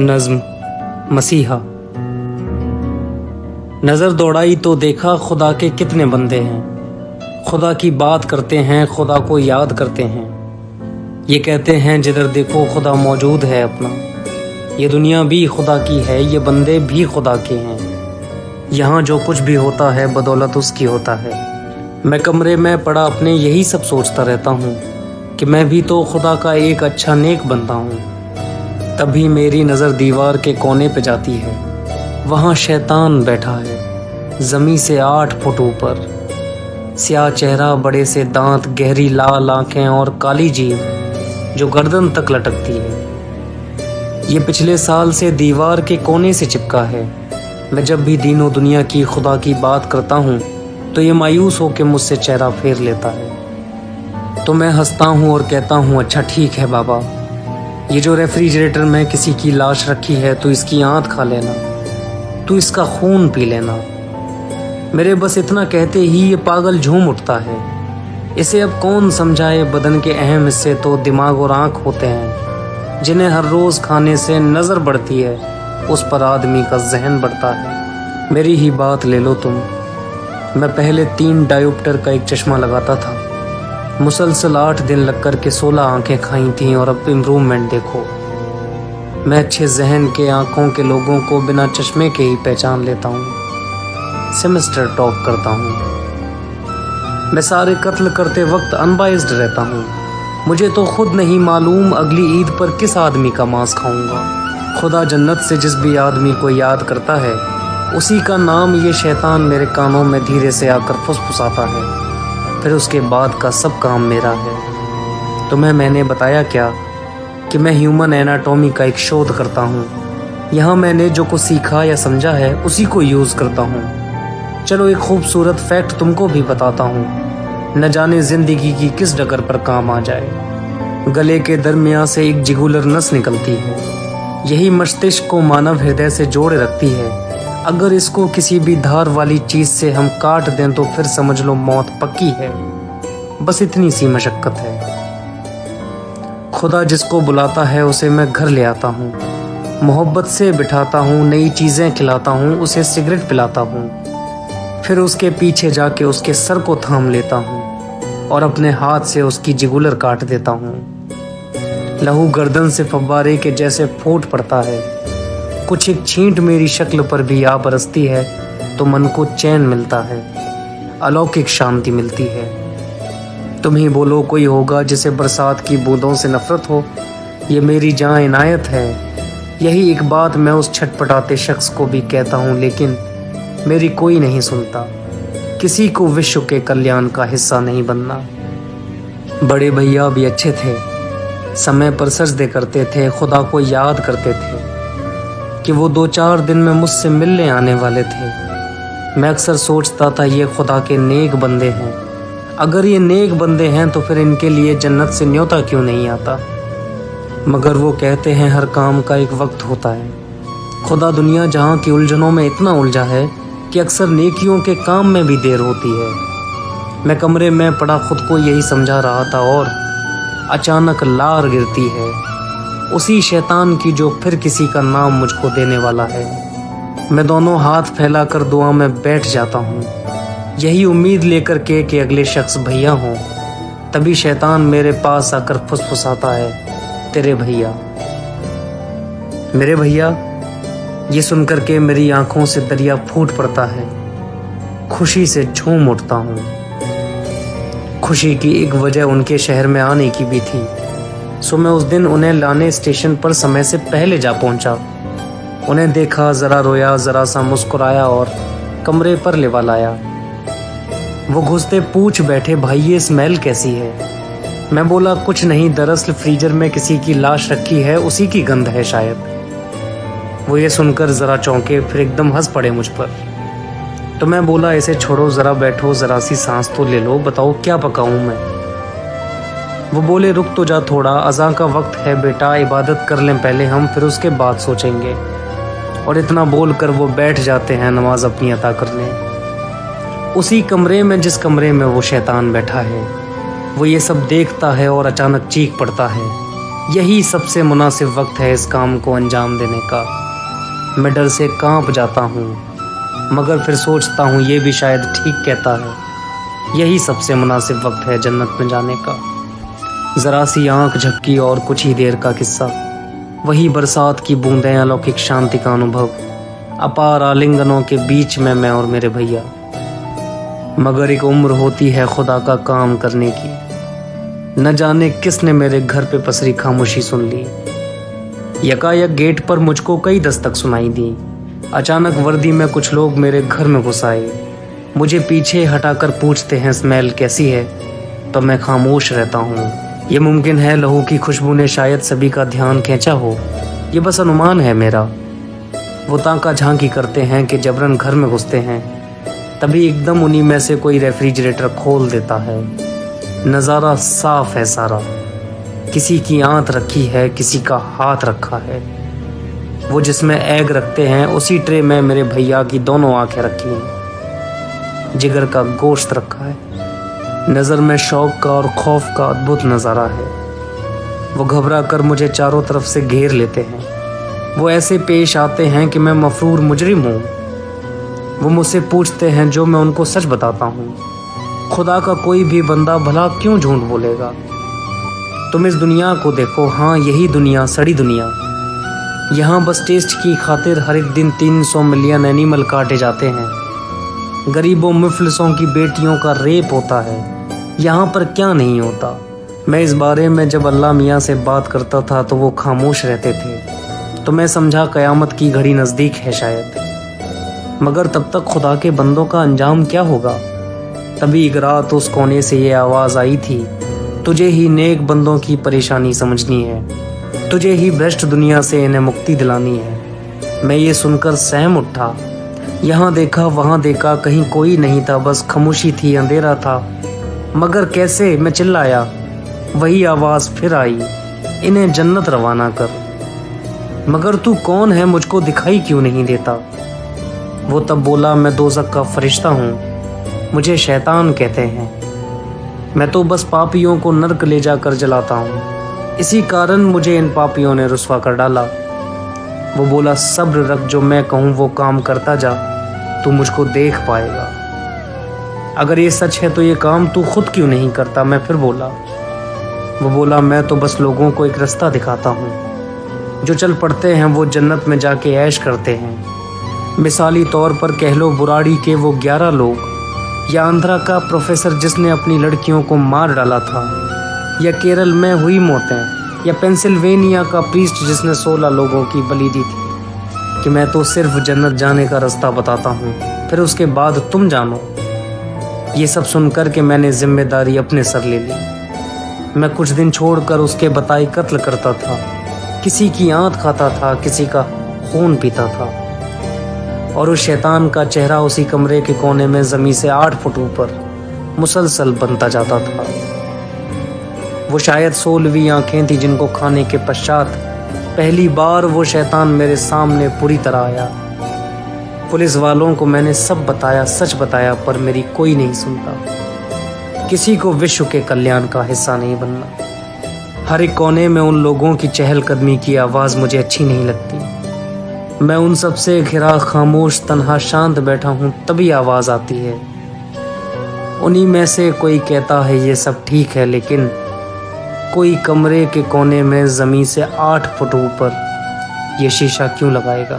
नज़्म मसीहा। नज़र दौड़ाई तो देखा खुदा के कितने बंदे हैं, खुदा की बात करते हैं, खुदा को याद करते हैं। ये कहते हैं जिधर देखो खुदा मौजूद है अपना। ये दुनिया भी खुदा की है, ये बंदे भी खुदा के हैं। यहाँ जो कुछ भी होता है बदौलत उसकी होता है। मैं कमरे में पड़ा अपने यही सब सोचता रहता हूँ कि मैं भी तो खुदा का एक अच्छा नेक बंदा हूँ। तभी मेरी नज़र दीवार के कोने पे जाती है। वहाँ शैतान बैठा है, ज़मीं से 8 फुट ऊपर। स्याह चेहरा, बड़े से दांत, गहरी लाल आँखें और काली जीभ जो गर्दन तक लटकती है। ये पिछले साल से दीवार के कोने से चिपका है। मैं जब भी दीनों दुनिया की खुदा की बात करता हूँ तो ये मायूस होकर मुझसे चेहरा फेर लेता है। तो मैं हंसता हूँ और कहता हूँ, अच्छा ठीक है बाबा, ये जो रेफ्रिजरेटर में किसी की लाश रखी है तो इसकी आंत खा लेना, तू इसका खून पी लेना। मेरे बस इतना कहते ही ये पागल झूम उठता है। इसे अब कौन समझाए, बदन के अहम हिस्से तो दिमाग और आँख होते हैं, जिन्हें हर रोज़ खाने से नज़र बढ़ती है, उस पर आदमी का जहन बढ़ता है। मेरी ही बात ले लो तुम। मैं पहले 3 डायोप्टर का एक चश्मा लगाता था। मुसलसल 8 दिन लग कर के 16 आंखें खाई थीं और अब इम्प्रूवमेंट देखो। मैं अच्छे जहन के आंखों के लोगों को बिना चश्मे के ही पहचान लेता हूँ। सेमेस्टर टॉप करता हूँ। मैं सारे कत्ल करते वक्त अनबाइज्ड रहता हूँ। मुझे तो खुद नहीं मालूम अगली ईद पर किस आदमी का मांस खाऊंगा। खुदा जन्नत से जिस भी आदमी को याद करता है उसी का नाम ये शैतान मेरे कानों में धीरे से आकर फुसफुसाता है। फिर उसके बाद का सब काम मेरा है। तुम्हें मैंने बताया क्या कि मैं ह्यूमन एनाटॉमी का एक शोध करता हूँ। यहाँ मैंने जो कुछ सीखा या समझा है उसी को यूज़ करता हूँ। चलो एक खूबसूरत फैक्ट तुमको भी बताता हूँ, न जाने ज़िंदगी की किस डगर पर काम आ जाए। गले के दरमियान से एक जिगुलर नस निकलती है। यही मस्तिष्क को मानव हृदय से जोड़े रखती है। अगर इसको किसी भी धार वाली चीज़ से हम काट दें तो फिर समझ लो मौत पक्की है। बस इतनी सी मशक्क़त है। खुदा जिसको बुलाता है उसे मैं घर ले आता हूँ, मोहब्बत से बिठाता हूँ, नई चीज़ें खिलाता हूँ, उसे सिगरेट पिलाता हूँ। फिर उसके पीछे जाके उसके सर को थाम लेता हूँ और अपने हाथ से उसकी जिगुलर काट देता हूँ। लहू गर्दन से फव्वारे के जैसे फूट पड़ता है। कुछ एक छींट मेरी शक्ल पर भी आ बरसती है तो मन को चैन मिलता है, अलौकिक शांति मिलती है। तुम ही बोलो कोई होगा जिसे बरसात की बूंदों से नफरत हो। ये मेरी जहाँ इनायत है। यही एक बात मैं उस छटपटाते शख्स को भी कहता हूँ, लेकिन मेरी कोई नहीं सुनता। किसी को विश्व के कल्याण का हिस्सा नहीं बनना। बड़े भैया भी अच्छे थे, समय पर सजदे करते थे, खुदा को याद करते थे कि वो 2-4 दिन में मुझसे मिलने आने वाले थे। मैं अक्सर सोचता था ये खुदा के नेक बंदे हैं। अगर ये नेक बंदे हैं तो फिर इनके लिए जन्नत से न्योता क्यों नहीं आता। मगर वो कहते हैं हर काम का एक वक्त होता है। खुदा दुनिया जहाँ की उलझनों में इतना उलझा है कि अक्सर नेकियों के काम में भी देर होती है। मैं कमरे में पड़ा खुद को यही समझा रहा था और अचानक लार गिरती है, उसी शैतान की जो फिर किसी का नाम मुझको देने वाला है। मैं दोनों हाथ फैलाकर दुआ में बैठ जाता हूँ, यही उम्मीद लेकर के कि अगले शख्स भैया हों। तभी शैतान मेरे पास आकर फुसफुसाता है, तेरे भैया, मेरे भैया। ये सुनकर के मेरी आंखों से दरिया फूट पड़ता है। खुशी से झूम उठता हूँ। खुशी की एक वजह उनके शहर में आने की भी थी। सो मैं उस दिन उन्हें लाने स्टेशन पर समय से पहले जा पहुंचा। उन्हें देखा, ज़रा रोया, ज़रा सा मुस्कुराया और कमरे पर लेवा लाया। वो घुसते पूछ बैठे, भाई ये स्मेल कैसी है। मैं बोला कुछ नहीं, दरअसल फ्रीजर में किसी की लाश रखी है, उसी की गंध है शायद। वो ये सुनकर ज़रा चौंके, फिर एकदम हंस पड़े मुझ पर। तो मैं बोला इसे छोड़ो, ज़रा बैठो, ज़रा सी सांस तो ले लो, बताओ क्या पकाऊँ मैं। वो बोले रुक तो जा थोड़ा, अज़ां का वक्त है बेटा, इबादत कर लें पहले हम, फिर उसके बाद सोचेंगे। और इतना बोल कर वो बैठ जाते हैं नमाज अपनी अता करने। उसी कमरे में जिस कमरे में वो शैतान बैठा है, वो ये सब देखता है और अचानक चीख पड़ता है, یہی سب سے مناسب وقت ہے اس کام کو انجام دینے کا۔ میں ڈر سے کانپ جاتا ہوں، مگر پھر سوچتا ہوں یہ بھی شاید ٹھیک کہتا ہے۔ یہی سب سے مناسب وقت ہے جنت میں جانے کا۔ ذرا سی آنکھ جھپکی اور کچھ ہی دیر کا قصہ، وہی برسات کی بوندیں، الوکک شانتی کا انوبھو، اپار آلنگنوں کے بیچ میں اور میرے بھیا۔ مگر ایک عمر ہوتی ہے خدا کا کام کرنے کی۔ نہ جانے کس نے میرے گھر پہ پسری خاموشی سن لی۔ یکایک گیٹ پر مجھ کو کئی دستک سنائی دی۔ اچانک وردی میں کچھ لوگ میرے گھر میں گھس آئے، مجھے پیچھے ہٹا کر پوچھتے ہیں اسمیل کیسی ہے، تو میں خاموش رہتا ہوں۔ یہ ممکن ہے لہو کی خوشبو نے شاید سبھی کا دھیان کھینچا ہو، یہ بس انومان ہے میرا۔ وہ تانکا جھانکی کرتے ہیں کہ جبرن گھر میں گھستے ہیں، تبھی ایک دم انہی میں سے کوئی ریفریجریٹر کھول دیتا ہے۔ نظارہ صاف ہے سارا، کسی کی آنت رکھی ہے، کسی کا ہاتھ رکھا ہے۔ وہ جس میں ایگ رکھتے ہیں اسی ٹرے میں میرے بھیا کی دونوں آنکھیں رکھی ہیں، جگر کا گوشت رکھا ہے۔ نظر میں شوق کا اور خوف کا ادبھت نظارہ ہے۔ وہ گھبرا کر مجھے چاروں طرف سے گھیر لیتے ہیں۔ وہ ایسے پیش آتے ہیں کہ میں مفرور مجرم ہوں۔ وہ مجھ سے پوچھتے ہیں جو میں ان کو سچ بتاتا ہوں۔ خدا کا کوئی بھی بندہ بھلا کیوں جھوٹ بولے گا؟ تم اس دنیا کو دیکھو، ہاں یہی دنیا، سڑی دنیا۔ یہاں بس ٹیسٹ کی خاطر ہر ایک دن 300 ملین اینیمل کاٹے جاتے ہیں۔ غریبوں مفلسوں کی بیٹیوں کا ریپ ہوتا ہے۔ یہاں پر کیا نہیں ہوتا؟ میں اس بارے میں جب اللہ میاں سے بات کرتا تھا تو وہ خاموش رہتے تھے، تو میں سمجھا قیامت کی گھڑی نزدیک ہے شاید۔ مگر تب تک خدا کے بندوں کا انجام کیا ہوگا؟ تبھی ایک رات اس کونے سے یہ آواز آئی تھی، تجھے ہی نیک بندوں کی پریشانی سمجھنی ہے، تجھے ہی بھرشٹ دنیا سے انہیں مکتی دلانی ہے۔ میں یہ سن کر سہم اٹھا، یہاں دیکھا وہاں دیکھا، کہیں کوئی نہیں تھا، بس خاموشی تھی، اندھیرا تھا۔ مگر کیسے؟ میں چلایا۔ وہی آواز پھر آئی، انہیں جنت روانہ کر۔ مگر تو کون ہے؟ مجھ کو دکھائی کیوں نہیں دیتا؟ وہ تب بولا، میں دوزخ کا فرشتہ ہوں، مجھے شیطان کہتے ہیں۔ میں تو بس پاپیوں کو نرک لے جا کر جلاتا ہوں، اسی کارن مجھے ان پاپیوں نے رسوا کر ڈالا۔ وہ بولا، صبر رکھ، جو میں کہوں وہ کام کرتا جا، تو مجھ کو دیکھ پائے گا۔ اگر یہ سچ ہے تو یہ کام تو خود کیوں نہیں کرتا؟ میں پھر بولا۔ وہ بولا، میں تو بس لوگوں کو ایک رستہ دکھاتا ہوں، جو چل پڑتے ہیں وہ جنت میں جا کے عیش کرتے ہیں۔ مثالی طور پر کہہ لو براڑی کے وہ 11 لوگ، یا آندھرا کا پروفیسر جس نے اپنی لڑکیوں کو مار ڈالا تھا، یا کیرل میں ہوئی موتیں، یا پینسلوینیا کا پریسٹ جس نے 16 لوگوں کی بلی دی تھی، کہ میں تو صرف جنت جانے کا رستہ بتاتا ہوں، پھر اس کے بعد تم جانو۔ یہ سب سن کر کے میں نے ذمہ داری اپنے سر لے لی۔ میں کچھ دن چھوڑ کر اس کے بتائی قتل کرتا تھا، کسی کی آنت کھاتا تھا، کسی کا خون پیتا تھا، اور اس شیطان کا چہرہ اسی کمرے کے کونے میں زمین سے 8 فٹ اوپر مسلسل بنتا جاتا تھا۔ وہ شاید 16ویں آنکھیں تھیں جن کو کھانے کے پشچات پہلی بار وہ شیطان میرے سامنے پوری طرح آیا۔ پولیس والوں کو میں نے سب بتایا، سچ بتایا، پر میری کوئی نہیں سنتا۔ کسی کو وشو کے کلیان کا حصہ نہیں بننا۔ ہر ایک کونے میں ان لوگوں کی چہل قدمی کی آواز مجھے اچھی نہیں لگتی۔ میں ان سب سے گھرا خاموش تنہا شانت بیٹھا ہوں، تبھی آواز آتی ہے۔ انہی میں سے کوئی کہتا ہے یہ سب ٹھیک ہے، لیکن کوئی کمرے کے کونے میں زمین سے 8 فٹ اوپر یہ شیشہ کیوں لگائے گا؟